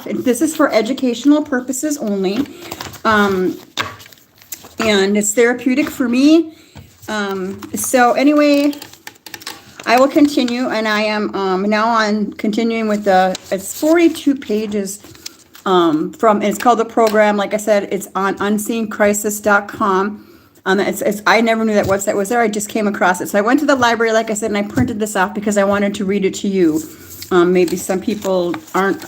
This is for educational purposes only. And it's therapeutic for me. So anyway, I will continue, and I am now on continuing with it's 42 pages it's called the program. Like I said, it's on unseencrisis.com. I never knew that website was there. I just came across it. So I went to the library, like I said, and I printed this off because I wanted to read it to you. Maybe some people aren't,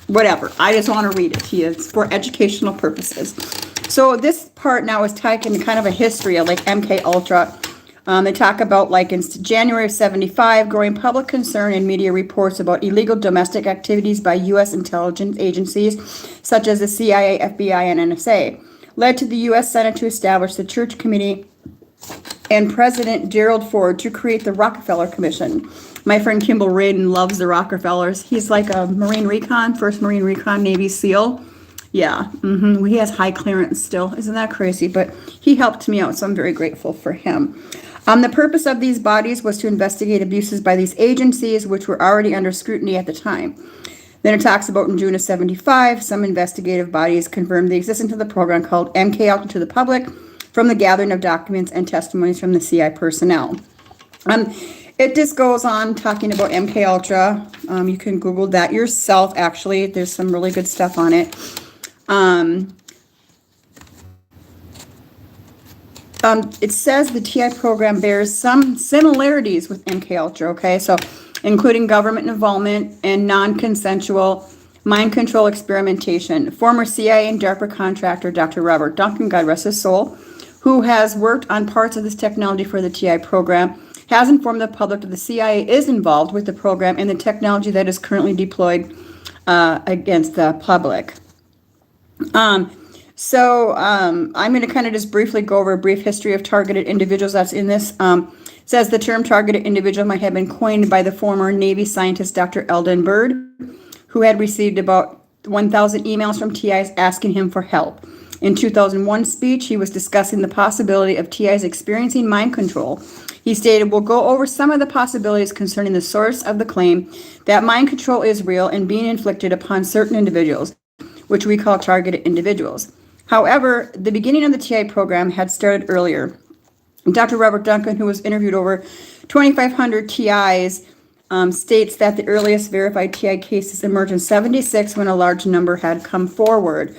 whatever. I just want to read it to you. It's for educational purposes. So this part now is taking kind of a history of like MK Ultra. They talk about like in January of 75, growing public concern and media reports about illegal domestic activities by U.S. intelligence agencies such as the CIA, FBI, and NSA led to the U.S. Senate to establish the Church Committee and President Gerald Ford to create the Rockefeller Commission. My friend Kimball Radin loves the Rockefellers. He's like a Marine Recon, first Marine Recon Navy SEAL. Yeah, he has high clearance still. Isn't that crazy? But he helped me out, so I'm very grateful for him. The purpose of these bodies was to investigate abuses by these agencies, which were already under scrutiny at the time. Then it talks about in June of 75, some investigative bodies confirmed the existence of the program called MK Ultra to the public from the gathering of documents and testimonies from the CI personnel. It just goes on talking about MK Ultra. You can Google that yourself, actually. There's some really good stuff on it. It says the TI program bears some similarities with MK Ultra, okay? So including government involvement and non-consensual mind control experimentation. Former CIA and DARPA contractor Dr. Robert Duncan, God rest his soul, who has worked on parts of this technology for the TI program, has informed the public that the CIA is involved with the program and the technology that is currently deployed against the public. I'm going to kind of just briefly go over a brief history of targeted individuals that's in this. Says the term targeted individual might have been coined by the former Navy scientist Dr. Eldon Byrd, who had received about 1,000 emails from TIs asking him for help. In 2001 speech, he was discussing the possibility of TIs experiencing mind control. He stated, "We'll go over some of the possibilities concerning the source of the claim that mind control is real and being inflicted upon certain individuals, which we call targeted individuals. However, the beginning of the TI program had started earlier. Dr. Robert Duncan, who was interviewed over 2,500 TIs, states that the earliest verified TI cases emerged in 76 when a large number had come forward.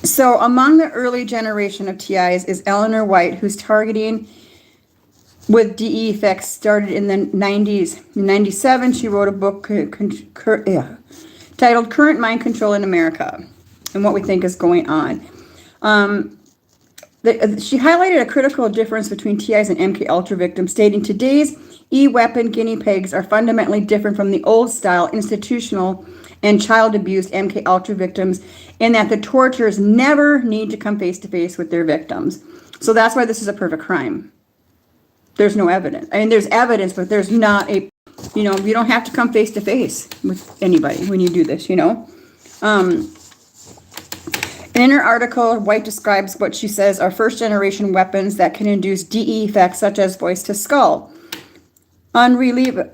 So among the early generation of TIs is Eleanor White, whose targeting with DE effects started in the 90s. In 97, she wrote a book titled Current Mind Control in America and What We Think is Going On. She highlighted a critical difference between TIs and MK Ultra victims, stating today's e-weapon guinea pigs are fundamentally different from the old-style institutional and child abused MK Ultra victims in that the torturers never need to come face-to-face with their victims. So that's why this is a perfect crime. There's no evidence. I mean, there's evidence, but there's not a, you don't have to come face-to-face with anybody when you do this, In her article, White describes what she says are first-generation weapons that can induce DE effects such as voice to skull, unrelievable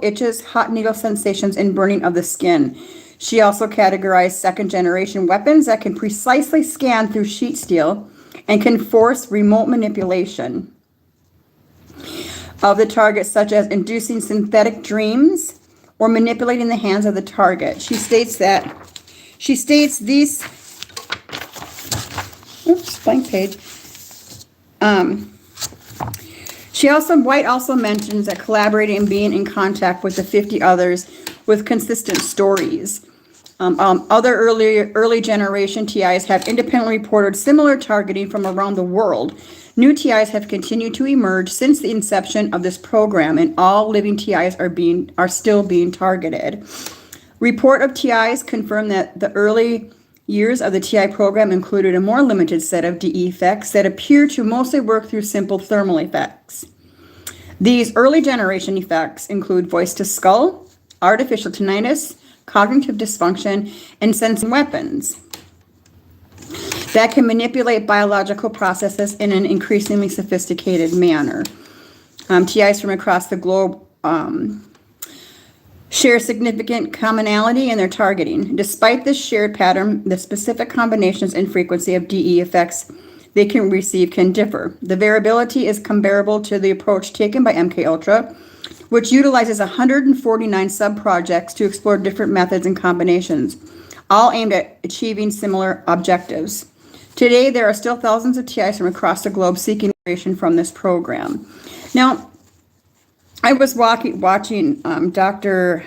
itches, hot needle sensations, and burning of the skin. She also categorized second-generation weapons that can precisely scan through sheet steel and can force remote manipulation of the target, such as inducing synthetic dreams or manipulating the hands of the target. She states these, blank page. White also mentions that collaborating and being in contact with the 50 others with consistent stories. Other early generation TIs have independently reported similar targeting from around the world. New TIs have continued to emerge since the inception of this program, and all living TIs are still being targeted. Report of TIs confirmed that the early years of the TI program included a more limited set of DE effects that appear to mostly work through simple thermal effects. These early generation effects include voice to skull, artificial tinnitus, cognitive dysfunction, and sensing weapons that can manipulate biological processes in an increasingly sophisticated manner. TIs from across the globe share significant commonality in their targeting. Despite this shared pattern, the specific combinations and frequency of DE effects they can receive can differ. The variability is comparable to the approach taken by MKUltra, which utilizes 149 sub-projects to explore different methods and combinations, all aimed at achieving similar objectives. Today, there are still thousands of TIs from across the globe seeking information from this program. Now, I was watching Dr.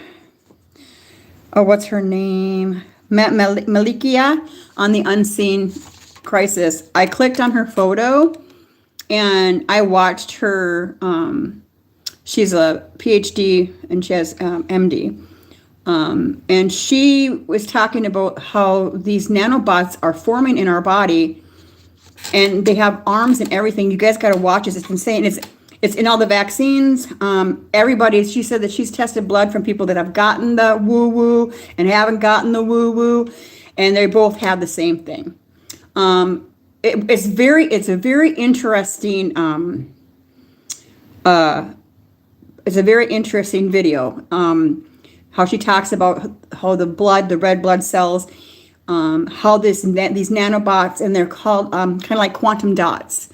Oh, what's her name? Malikia on the Unseen Crisis. I clicked on her photo and I watched her. She's a PhD and she has MD. And she was talking about how these nanobots are forming in our body and they have arms and everything. You guys got to watch this. It's insane. It's in all the vaccines. She said that she's tested blood from people that have gotten the woo-woo and haven't gotten the woo-woo, and they both have the same thing. It's a very interesting video. How she talks about how the red blood cells, how these nanobots, and they're called kind of like quantum dots.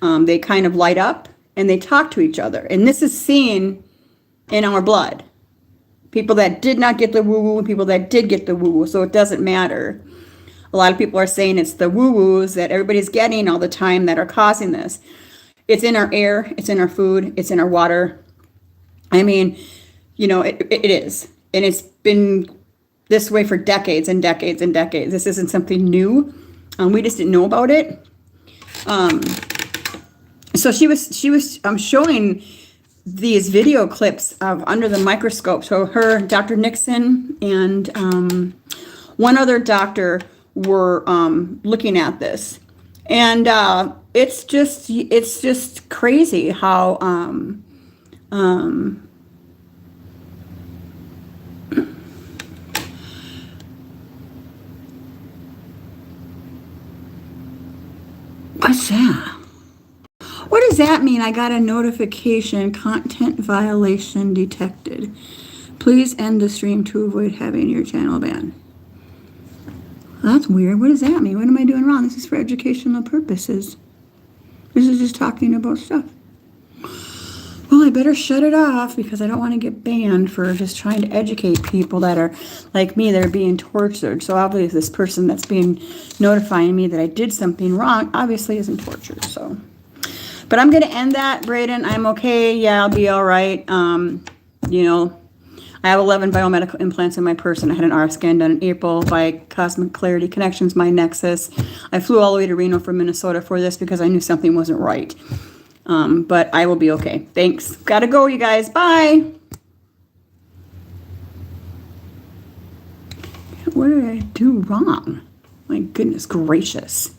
They kind of light up and they talk to each other. And this is seen in our blood. People that did not get the woo-woo and people that did get the woo-woo. So it doesn't matter. A lot of people are saying it's the woo-woos that everybody's getting all the time that are causing this. It's in our air. It's in our food. It's in our water. I mean, it is. And it's been this way for decades and decades and decades. This isn't something new. We just didn't know about it. So she was showing these video clips of under the microscope. So her, Dr. Nixon, and one other doctor were looking at this, and it's just crazy how what's that? What does that mean? I got a notification, content violation detected. Please end the stream to avoid having your channel banned. That's weird. What does that mean? What am I doing wrong? This is for educational purposes. This is just talking about stuff. Well, I better shut it off because I don't want to get banned for just trying to educate people that are like me, that are being tortured. So obviously this person that's being notifying me that I did something wrong obviously isn't tortured. So, but I'm going to end that, Braden. I'm okay. Yeah, I'll be all right. I have 11 biomedical implants in my person. I had an RF scan done in April by Cosmic Clarity Connections, my Nexus. I flew all the way to Reno from Minnesota for this because I knew something wasn't right. But I will be okay. Thanks. Gotta go, you guys. Bye. What did I do wrong? My goodness gracious.